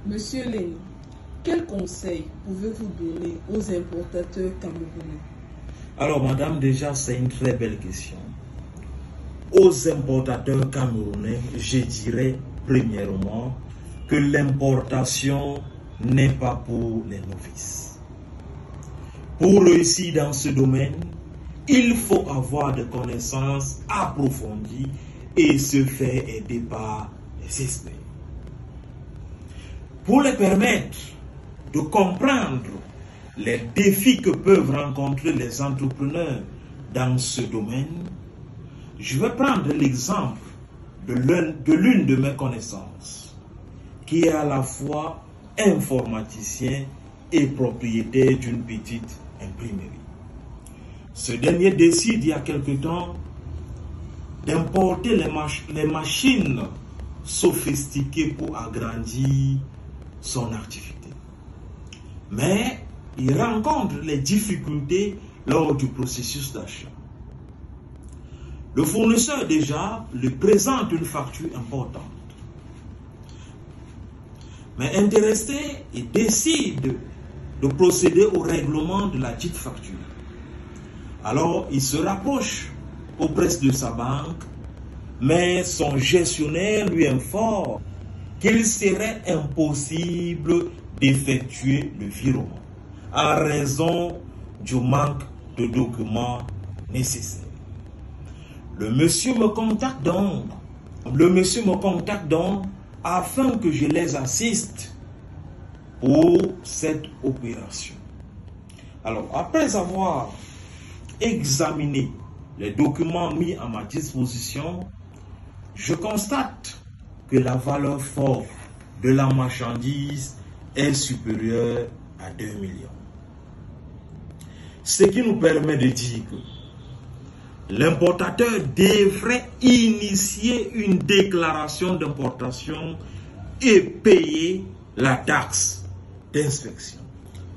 Monsieur Lin, quels conseils pouvez-vous donner aux importateurs camerounais? Alors, madame, déjà, c'est une très belle question. Aux importateurs camerounais, je dirais premièrement que l'importation n'est pas pour les novices. Pour réussir dans ce domaine, il faut avoir des connaissances approfondies et se faire aider par les experts. Pour les permettre de comprendre les défis que peuvent rencontrer les entrepreneurs dans ce domaine, je vais prendre l'exemple de l'une de mes connaissances, qui est à la fois informaticien et propriétaire d'une petite imprimerie. Ce dernier décide il y a quelque temps d'importer les machines sophistiquées pour agrandir son activité. Mais il rencontre les difficultés lors du processus d'achat. Le fournisseur déjà lui présente une facture importante. Mais intéressé, il décide de procéder au règlement de la dite facture. Alors, il se rapproche auprès de sa banque, mais son gestionnaire lui informe qu'il serait impossible d'effectuer le virement en raison du manque de documents nécessaires. Le monsieur me contacte donc afin que je les assiste pour cette opération. Alors, après avoir examiné les documents mis à ma disposition, je constate que la valeur forte de la marchandise est supérieure à 2 millions. Ce qui nous permet de dire que l'importateur devrait initier une déclaration d'importation et payer la taxe d'inspection.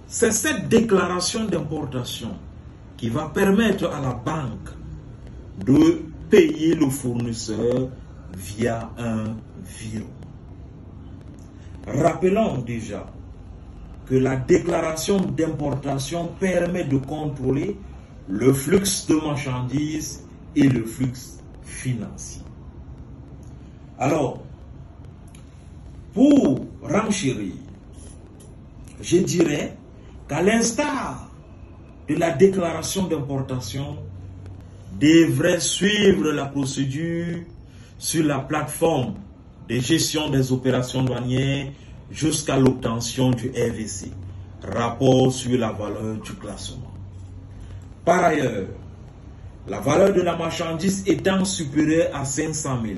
C'est cette déclaration d'importation qui va permettre à la banque de payer le fournisseur via un virement. Rappelons déjà que la déclaration d'importation permet de contrôler le flux de marchandises et le flux financier. Alors, pour renchérir, je dirais qu'à l'instar de la déclaration d'importation, devrait suivre la procédure sur la plateforme de gestion des opérations douanières jusqu'à l'obtention du RVC, rapport sur la valeur du classement. Par ailleurs, la valeur de la marchandise étant supérieure à 500 000,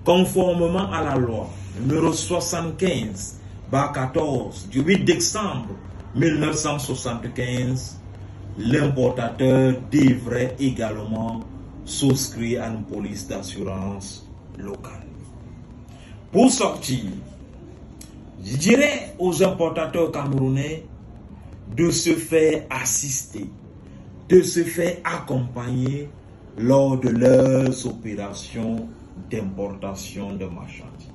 conformément à la loi numéro 75/14 du 8 décembre 1975, l'importateur devrait également souscrire à une police d'assurance locale. Pour sortir, je dirais aux importateurs camerounais de se faire assister, de se faire accompagner lors de leurs opérations d'importation de marchandises.